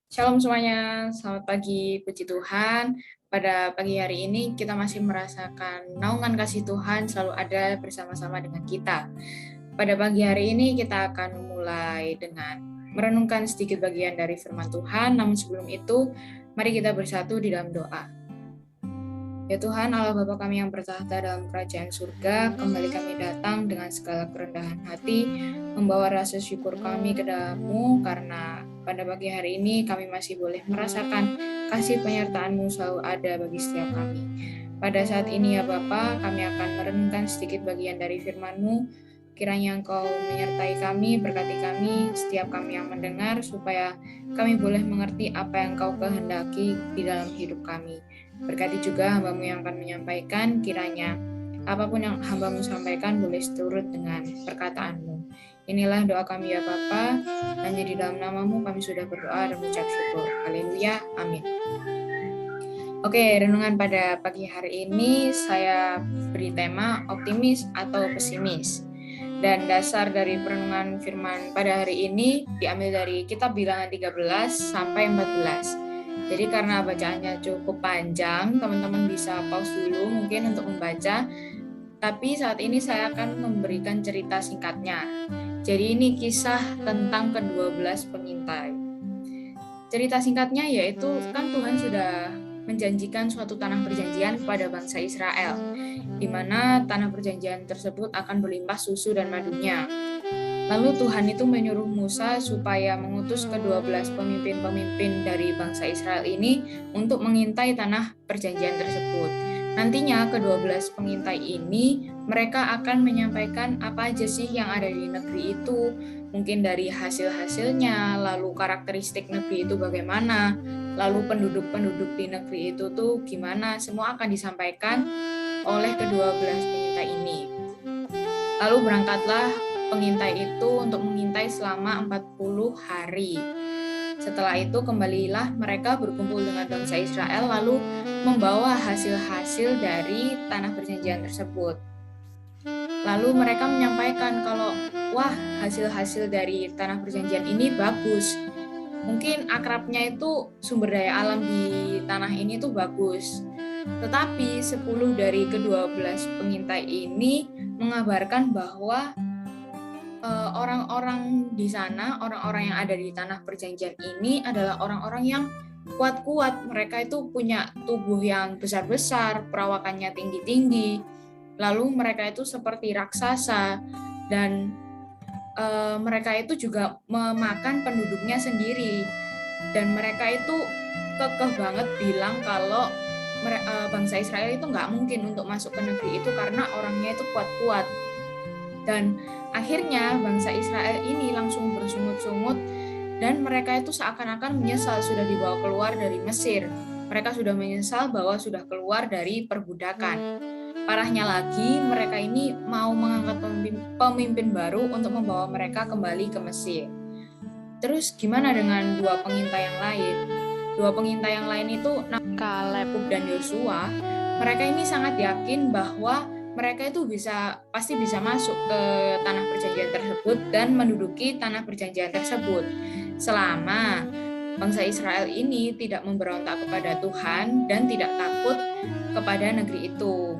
Shalom semuanya, selamat pagi, puji Tuhan. Pada pagi hari ini kita masih merasakan naungan kasih Tuhan selalu ada bersama-sama dengan kita. Pada pagi hari ini kita akan mulai dengan merenungkan sedikit bagian dari firman Tuhan, namun sebelum itu mari kita bersatu di dalam doa. Ya Tuhan, Allah Bapa kami yang bertahta dalam kerajaan surga, kembali kami datang dengan segala kerendahan hati, membawa rasa syukur kami ke dalam-Mu, karena pada pagi hari ini kami masih boleh merasakan kasih penyertaan-Mu selalu ada bagi setiap kami. Pada saat ini ya Bapa, kami akan merenungkan sedikit bagian dari firman-Mu, kiranya Engkau menyertai kami, berkati kami, setiap kami yang mendengar, supaya kami boleh mengerti apa yang Engkau kehendaki di dalam hidup kami. Berkati juga hamba-Mu yang akan menyampaikan, kiranya apapun yang hamba-Mu sampaikan boleh seturut dengan perkataan-Mu. Inilah doa kami ya Bapa, hanya di dalam nama-Mu kami sudah berdoa dan mengucap syukur. Haleluya, amin. Oke, renungan pada pagi hari ini saya beri tema optimis atau pesimis. Dan dasar dari perenungan firman pada hari ini diambil dari kitab Bilangan 13 sampai 14. Jadi karena bacaannya cukup panjang, teman-teman bisa pause dulu mungkin untuk membaca. Tapi saat ini saya akan memberikan cerita singkatnya. Jadi ini kisah tentang ke-12 pengintai. Cerita singkatnya yaitu kan Tuhan sudah menjanjikan suatu tanah perjanjian kepada bangsa Israel, di mana tanah perjanjian tersebut akan berlimpah susu dan madunya. Lalu Tuhan itu menyuruh Musa supaya mengutus ke-12 pemimpin-pemimpin dari bangsa Israel ini untuk mengintai tanah perjanjian tersebut. Nantinya ke-12 pengintai ini mereka akan menyampaikan apa aja sih yang ada di negeri itu, mungkin dari hasil-hasilnya, lalu karakteristik negeri itu bagaimana, lalu penduduk-penduduk di negeri itu tuh gimana, semua akan disampaikan oleh ke-12 pengintai ini. Lalu berangkatlah pengintai itu untuk mengintai selama 40 hari. Setelah itu kembalilah mereka berkumpul dengan bangsa Israel lalu membawa hasil-hasil dari tanah perjanjian tersebut. Lalu mereka menyampaikan kalau wah, hasil-hasil dari tanah perjanjian ini bagus. Mungkin akrabnya itu sumber daya alam di tanah ini tuh bagus. Tetapi 10 dari ke-12 pengintai ini mengabarkan bahwa orang-orang di sana, orang-orang yang ada di tanah perjanjian ini adalah orang-orang yang kuat-kuat. Mereka itu punya tubuh yang besar-besar, perawakannya tinggi-tinggi. Lalu mereka itu seperti raksasa dan mereka itu juga memakan penduduknya sendiri. Dan mereka itu kekeh banget bilang kalau bangsa Israel itu nggak mungkin untuk masuk ke negeri itu karena orangnya itu kuat-kuat. Dan akhirnya bangsa Israel ini langsung bersungut-sungut dan mereka itu seakan-akan menyesal sudah dibawa keluar dari Mesir. Mereka sudah menyesal bahwa sudah keluar dari perbudakan. Parahnya lagi, mereka ini mau mengangkat pemimpin baru untuk membawa mereka kembali ke Mesir. Terus gimana dengan dua pengintai yang lain? Dua pengintai yang lain itu Kaleb dan Yosua. Mereka ini sangat yakin bahwa mereka itu pasti bisa masuk ke tanah perjanjian tersebut dan menduduki tanah perjanjian tersebut selama bangsa Israel ini tidak memberontak kepada Tuhan dan tidak takut kepada negeri itu.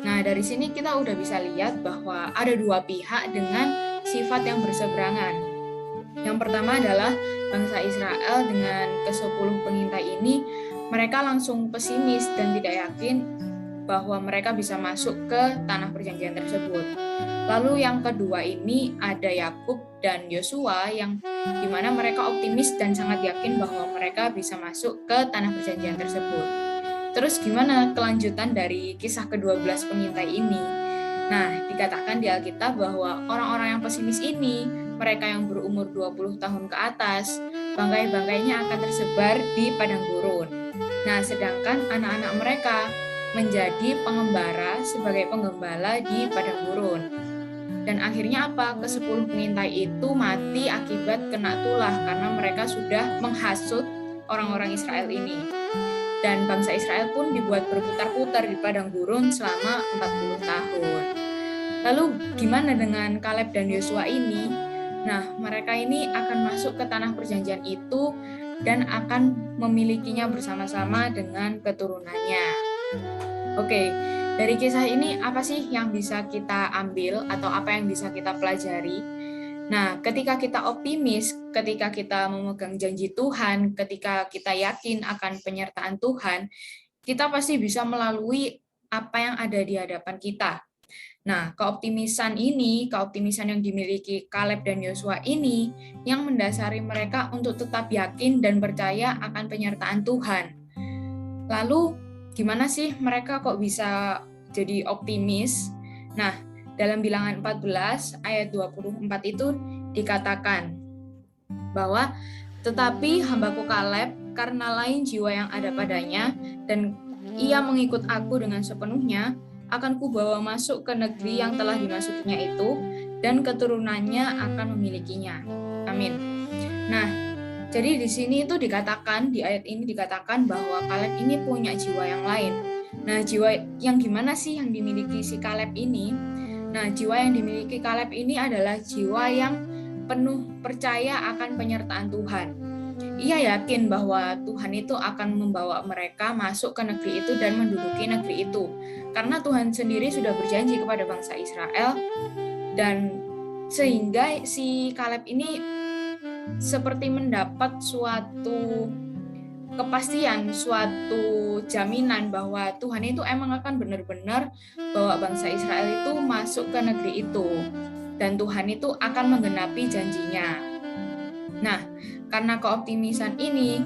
Nah, dari sini kita udah bisa lihat bahwa ada dua pihak dengan sifat yang berseberangan. Yang pertama adalah bangsa Israel dengan ke-10 pengintai ini, mereka langsung pesimis dan tidak yakin bahwa mereka bisa masuk ke tanah perjanjian tersebut. Lalu yang kedua ini ada Yakub dan Yosua yang dimana mereka optimis dan sangat yakin bahwa mereka bisa masuk ke tanah perjanjian tersebut. Terus gimana kelanjutan dari kisah ke-12 pengintai ini? Nah, dikatakan di Alkitab bahwa orang-orang yang pesimis ini, mereka yang berumur 20 tahun ke atas, bangkai-bangkainya akan tersebar di padang gurun. Nah, sedangkan anak-anak mereka menjadi pengembara sebagai penggembala di padang gurun. Dan akhirnya apa? Ke-10 pengintai itu mati akibat kena tulah karena mereka sudah menghasut orang-orang Israel ini. Dan bangsa Israel pun dibuat berputar-putar di padang gurun selama 40 tahun. Lalu gimana dengan Kaleb dan Yosua ini? Nah, mereka ini akan masuk ke tanah perjanjian itu dan akan memilikinya bersama-sama dengan keturunannya. Oke, dari kisah ini apa sih yang bisa kita ambil atau apa yang bisa kita pelajari? Nah, ketika kita optimis, ketika kita memegang janji Tuhan, ketika kita yakin akan penyertaan Tuhan, kita pasti bisa melalui apa yang ada di hadapan kita. Nah, keoptimisan yang dimiliki Kaleb dan Yosua ini yang mendasari mereka untuk tetap yakin dan percaya akan penyertaan Tuhan. Lalu, gimana sih mereka kok bisa jadi optimis? Nah, dalam Bilangan 14 ayat 24 itu dikatakan bahwa tetapi hambaku Kaleb karena lain jiwa yang ada padanya dan ia mengikut aku dengan sepenuhnya, akan kubawa masuk ke negeri yang telah dimasukinya itu, dan keturunannya akan memilikinya. Amin. Nah, jadi di sini itu dikatakan, di ayat ini dikatakan bahwa Kaleb ini punya jiwa yang lain. Nah, jiwa yang gimana sih yang dimiliki si Kaleb ini? Nah, jiwa yang dimiliki Kaleb ini adalah jiwa yang penuh percaya akan penyertaan Tuhan. Ia yakin bahwa Tuhan itu akan membawa mereka masuk ke negeri itu dan menduduki negeri itu. Karena Tuhan sendiri sudah berjanji kepada bangsa Israel, dan sehingga si Kaleb ini seperti mendapat suatu kepastian, suatu jaminan bahwa Tuhan itu emang akan benar-benar bawa bangsa Israel itu masuk ke negeri itu. Dan Tuhan itu akan menggenapi janjinya. Nah, karena keoptimisan ini,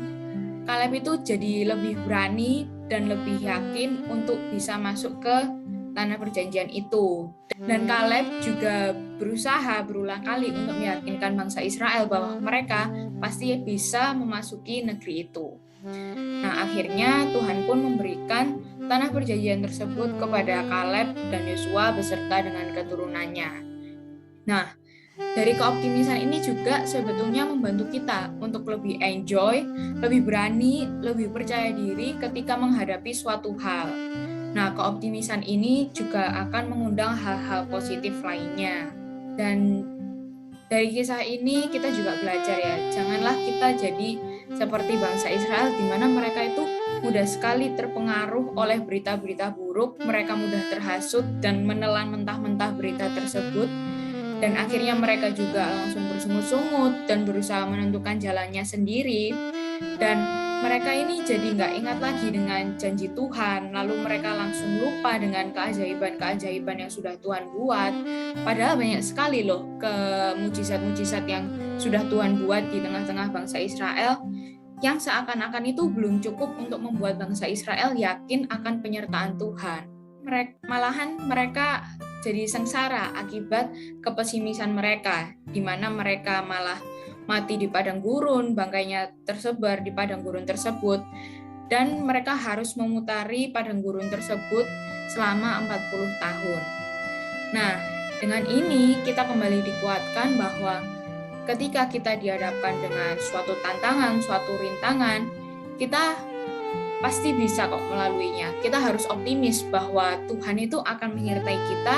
Kaleb itu jadi lebih berani dan lebih yakin untuk bisa masuk ke tanah perjanjian itu. Dan Kaleb juga berusaha berulang kali untuk meyakinkan bangsa Israel bahwa mereka pasti bisa memasuki negeri itu. Nah, akhirnya Tuhan pun memberikan tanah perjanjian tersebut kepada Kaleb dan Yosua beserta dengan keturunannya. Nah, dari keoptimisan ini juga sebetulnya membantu kita untuk lebih enjoy, lebih berani, lebih percaya diri ketika menghadapi suatu hal. Nah, keoptimisan ini juga akan mengundang hal-hal positif lainnya. Dan dari kisah ini kita juga belajar ya, janganlah kita jadi seperti bangsa Israel di mana mereka itu mudah sekali terpengaruh oleh berita-berita buruk, mereka mudah terhasut dan menelan mentah-mentah berita tersebut. Dan akhirnya mereka juga langsung bersungut-sungut dan berusaha menentukan jalannya sendiri. Dan mereka ini jadi nggak ingat lagi dengan janji Tuhan, lalu mereka langsung lupa dengan keajaiban-keajaiban yang sudah Tuhan buat. Padahal banyak sekali loh mujizat-mujizat yang sudah Tuhan buat di tengah-tengah bangsa Israel, yang seakan-akan itu belum cukup untuk membuat bangsa Israel yakin akan penyertaan Tuhan. Malahan mereka jadi sengsara akibat kepesimisan mereka, di mana mereka malah mati di padang gurun, bangkainya tersebar di padang gurun tersebut, dan mereka harus memutari padang gurun tersebut selama 40 tahun. Nah, dengan ini kita kembali dikuatkan bahwa ketika kita dihadapkan dengan suatu tantangan, suatu rintangan, kita pasti bisa kok melaluinya. Kita harus optimis bahwa Tuhan itu akan menyertai kita,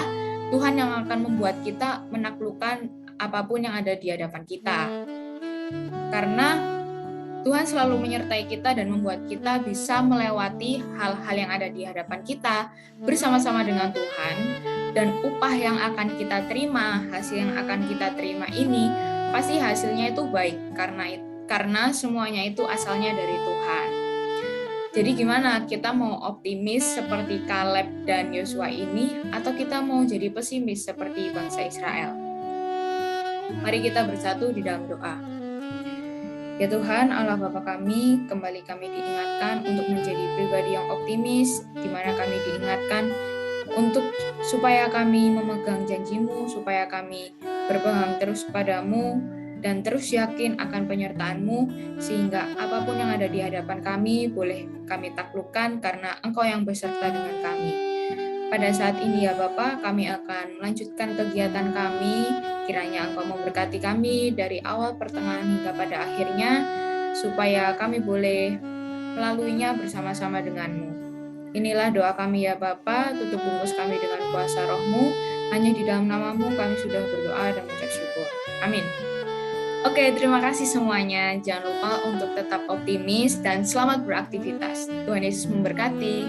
Tuhan yang akan membuat kita menaklukkan apapun yang ada di hadapan kita. Karena Tuhan selalu menyertai kita dan membuat kita bisa melewati hal-hal yang ada di hadapan kita bersama-sama dengan Tuhan, dan upah yang akan kita terima, hasil yang akan kita terima ini pasti hasilnya itu baik karena semuanya itu asalnya dari Tuhan. Jadi gimana, kita mau optimis seperti Kaleb dan Yosua ini, atau kita mau jadi pesimis seperti bangsa Israel? Mari kita bersatu di dalam doa. Ya Tuhan, Allah Bapa kami, kembali kami diingatkan untuk menjadi pribadi yang optimis, di mana kami diingatkan supaya kami memegang janji-Mu, supaya kami berpegang terus padamu, dan terus yakin akan penyertaan-Mu, sehingga apapun yang ada di hadapan kami boleh kami taklukkan karena Engkau yang beserta dengan kami. Pada saat ini ya Bapa, kami akan melanjutkan kegiatan kami, kiranya Engkau memberkati kami dari awal, pertengahan, hingga pada akhirnya, supaya kami boleh melaluinya bersama-sama dengan-Mu. Inilah doa kami ya Bapa, tutup bungkus kami dengan kuasa Roh-Mu, hanya di dalam nama-Mu kami sudah berdoa dan mengucap syukur. Amin. Oke, terima kasih semuanya. Jangan lupa untuk tetap optimis dan selamat beraktivitas. Tuhan Yesus memberkati.